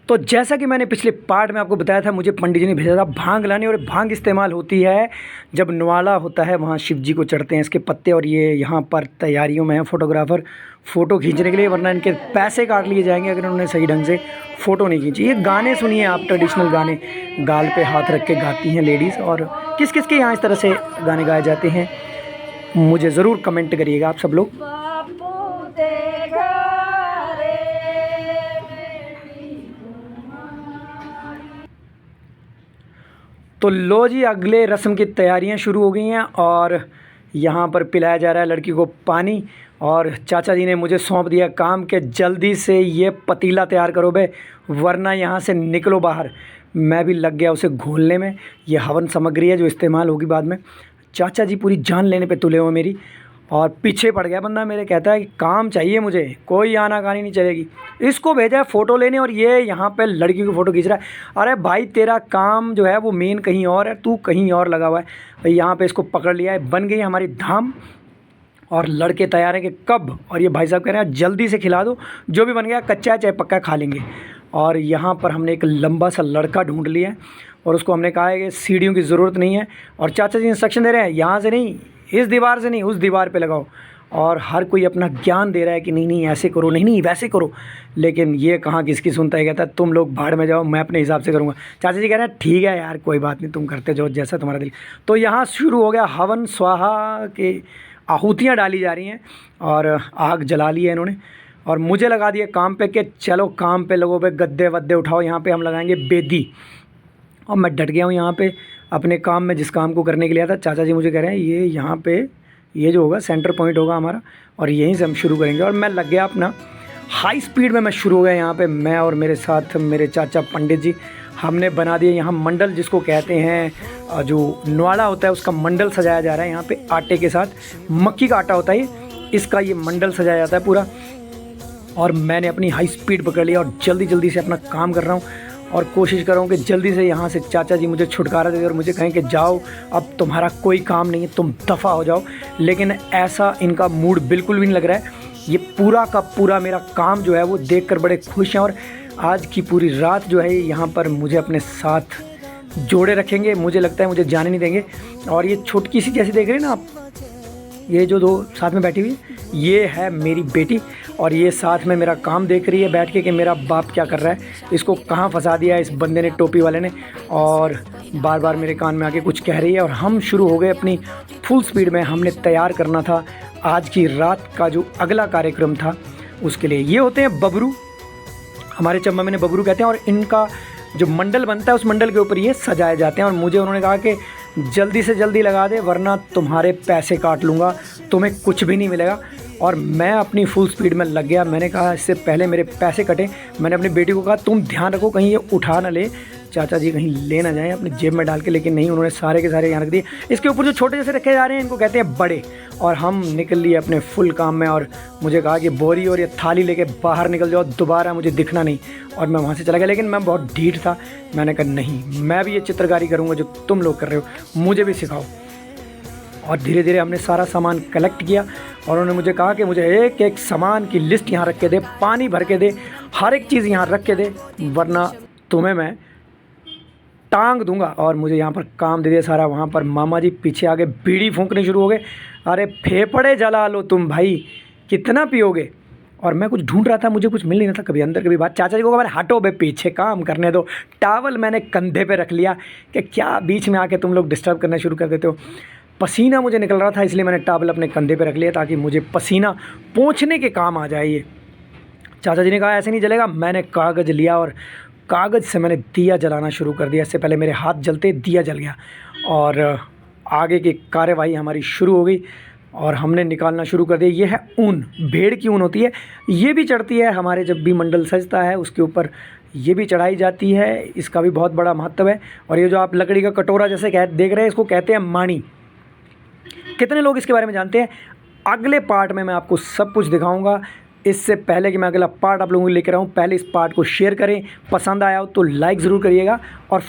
तो जैसा कि मैंने पिछले पार्ट में आपको बताया था, मुझे पंडित जी ने भेजा था भांग लाने, और भांग इस्तेमाल होती है जब न्वाला होता है, वहाँ शिव जी को चढ़ते हैं इसके पत्ते। और ये यहाँ पर तैयारियों में है फोटोग्राफ़र फ़ोटो खींचने के लिए, वरना इनके पैसे काट लिए जाएंगे अगर उन्होंने सही ढंग से फ़ोटो नहीं खींची। ये गाने सुनिए आप, ट्रेडिशनल गाने गाल पे हाथ रख के गाती हैं लेडीज़। और किस किस के यहाँ इस तरह से गाने गाए जाते हैं मुझे ज़रूर कमेंट करिएगा आप सब लोग। तो लो जी, अगले रस्म की तैयारियां शुरू हो गई हैं और यहाँ पर पिलाया जा रहा है लड़की को पानी। और चाचा जी ने मुझे सौंप दिया काम कि जल्दी से ये पतीला तैयार करो बे, वरना यहाँ से निकलो बाहर। मैं भी लग गया उसे घोलने में। ये हवन सामग्री है जो इस्तेमाल होगी बाद में। चाचा जी पूरी जान लेने पे तुले हुए मेरी, और पीछे पड़ गया बंदा मेरे, कहता है कि काम चाहिए मुझे, कोई आनाकानी नहीं चलेगी। इसको भेजा है फ़ोटो लेने और ये यहाँ पे लड़की की फ़ोटो खींच रहा है। अरे भाई, तेरा काम जो है वो मेन कहीं और है, तू कहीं और लगा हुआ है। भाई यहाँ पे इसको पकड़ लिया है, बन गई हमारी धाम। और लड़के तैयार हैं कि कब, और ये भाई साहब कह रहे हैं जल्दी से खिला दो, जो भी बन गया कच्चा है चाहे पक्का खा लेंगे। और यहाँ पर हमने एक लंबा सा लड़का ढूंढ लिया है और उसको हमने कहा है कि सीढ़ियों की ज़रूरत नहीं है। और चाचा जी इंस्ट्रक्शन दे रहे हैं, यहाँ से नहीं, इस दीवार से नहीं, उस दीवार पे लगाओ। और हर कोई अपना ज्ञान दे रहा है कि नहीं नहीं ऐसे करो, नहीं नहीं वैसे करो। लेकिन ये कहाँ किसकी सुनता है, कहता है तुम लोग भाड़ में जाओ, मैं अपने हिसाब से करूँगा। चाचा जी कह रहे हैं ठीक है यार, कोई बात नहीं, तुम करते जाओ जैसा तुम्हारा दिल। तो यहाँ शुरू हो गया हवन स्वाहा के, आहुतियाँ डाली जा रही हैं और आग जला ली है इन्होंने। और मुझे लगा दिया काम पे कि चलो काम पे लोगों पे गद्दे वद्दे उठाओ, यहाँ पे हम लगाएंगे बेदी। और मैं डट गया हूँ यहाँ पे अपने काम में, जिस काम को करने के लिए आया था। चाचा जी मुझे कह रहे हैं ये यहाँ पे, ये जो होगा सेंटर पॉइंट होगा हमारा, और यहीं से हम शुरू करेंगे। और मैं लग गया अपना हाई स्पीड में, मैं शुरू हो गया यहाँ पे। मैं और मेरे साथ मेरे चाचा पंडित जी, हमने बना दिया यहाँ मंडल, जिसको कहते हैं जो न्वाड़ा होता है उसका मंडल सजाया जा रहा है यहाँ पे आटे के साथ। मक्की का आटा होता है ये, इसका ये मंडल सजाया जाता है पूरा। और मैंने अपनी हाई स्पीड पकड़ लिया और जल्दी जल्दी से अपना काम कर रहा हूँ और कोशिश कर रहा हूँ कि जल्दी से यहाँ से चाचा जी मुझे छुटकारा दे और मुझे कहें कि जाओ, अब तुम्हारा कोई काम नहीं है, तुम दफ़ा हो जाओ। लेकिन ऐसा इनका मूड बिल्कुल भी नहीं लग रहा है। ये पूरा का पूरा मेरा काम जो है वो देखकर बड़े खुश हैं और आज की पूरी रात जो है यहाँ पर मुझे अपने साथ जोड़े रखेंगे। मुझे लगता है मुझे जाने नहीं देंगे। और ये छोटकी सी जैसी देख रहे हैं ना आप, ये जो दो साथ में बैठी हुई, ये है मेरी बेटी। और ये साथ में मेरा काम देख रही है बैठ के कि मेरा बाप क्या कर रहा है, इसको कहाँ फंसा दिया है इस बंदे ने, टोपी वाले ने। और बार बार मेरे कान में आके कुछ कह रही है। और हम शुरू हो गए अपनी फुल स्पीड में। हमने तैयार करना था आज की रात का जो अगला कार्यक्रम था उसके लिए। ये होते हैं बबरू, हमारे चम्मा में बबरू कहते हैं। और इनका जो मंडल बनता है उस मंडल के ऊपर ये सजाए जाते हैं। और मुझे उन्होंने कहा कि जल्दी से जल्दी लगा दे, वरना तुम्हारे पैसे काट लूँगा, तुम्हें कुछ भी नहीं मिलेगा। और मैं अपनी फुल स्पीड में लग गया। मैंने कहा इससे पहले मेरे पैसे कटे, मैंने अपनी बेटी को कहा तुम ध्यान रखो कहीं ये उठा ना ले, चाचा जी कहीं ले ना जाएं अपनी जेब में डाल के। लेकिन नहीं, उन्होंने सारे के सारे यहाँ रख दिए। इसके ऊपर जो छोटे जैसे रखे जा रहे हैं इनको कहते हैं बड़े। और हम निकल लिए अपने फुल काम में। और मुझे कहा कि बोरी और ये थाली लेके बाहर निकल जाओ, दोबारा मुझे दिखना नहीं। और मैं वहाँ से चला गया। लेकिन मैं बहुत ढीठ था, मैंने कहा नहीं, मैं भी ये चित्रकारी करूँगा जो तुम लोग कर रहे हो, मुझे भी सिखाओ। और धीरे धीरे हमने सारा सामान कलेक्ट किया और उन्होंने मुझे कहा कि मुझे एक एक सामान की लिस्ट यहाँ रख के दे, पानी भर के दे, हर एक चीज़ यहाँ रख के दे, वरना तुम्हें मैं टांग दूंगा। और मुझे यहाँ पर काम दे दिया सारा। वहाँ पर मामा जी पीछे आगे बीड़ी फूंकने शुरू हो गए। अरे फेफड़े जला लो तुम भाई, कितना पियोगे। और मैं कुछ ढूंढ रहा था, मुझे कुछ मिल नहीं रहा था, कभी अंदर कभी बाहर। चाचा जी को मैंने हटो बे, पीछे काम करने दो। टावल मैंने कंधे पे रख लिया कि क्या बीच में आके तुम लोग डिस्टर्ब करना शुरू कर देते हो। पसीना मुझे निकल रहा था, इसलिए मैंने टावल अपने कंधे पे रख लिया ताकि मुझे पसीना पोंछने के काम आ जाए ये। चाचा जी ने कहा ऐसे नहीं जलेगा। मैंने कागज़ लिया और कागज़ से मैंने दिया जलाना शुरू कर दिया। इससे पहले मेरे हाथ जलते दिया जल गया। और आगे की कार्यवाही हमारी शुरू हो गई और हमने निकालना शुरू कर दिया। ये है ऊन, भेड़ की ऊन होती है, ये भी चढ़ती है हमारे जब भी मंडल सजता है उसके ऊपर, ये भी चढ़ाई जाती है। इसका भी बहुत बड़ा महत्व है। और ये जो आप लकड़ी का कटोरा जैसे देख रहे हैं, इसको कहते हैं माणी। कितने लोग इसके बारे में जानते हैं, अगले पार्ट में मैं आपको सब कुछ दिखाऊंगा। इससे पहले कि मैं अगला पार्ट आप लोगों को लेकर आऊँ, पहले इस पार्ट को शेयर करें, पसंद आया हो तो लाइक ज़रूर करिएगा और